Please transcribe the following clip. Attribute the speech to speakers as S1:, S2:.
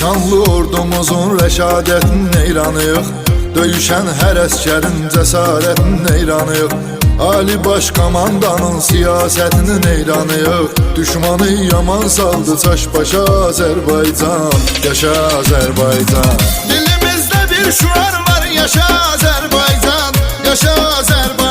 S1: Şanlı ordumuzun rəşadətin neyranıyıq, döyüşən hər əskərin cəsarətin neyranıyıq. Ali baş komandanın siyasətinin neyranıyıq. Düşmanı yaman saldı çaş başa Azərbaycan, yaşa Azərbaycan. Dilimizdə bir şuar var, yaşa Azərbaycan, yaşa Azərbaycan.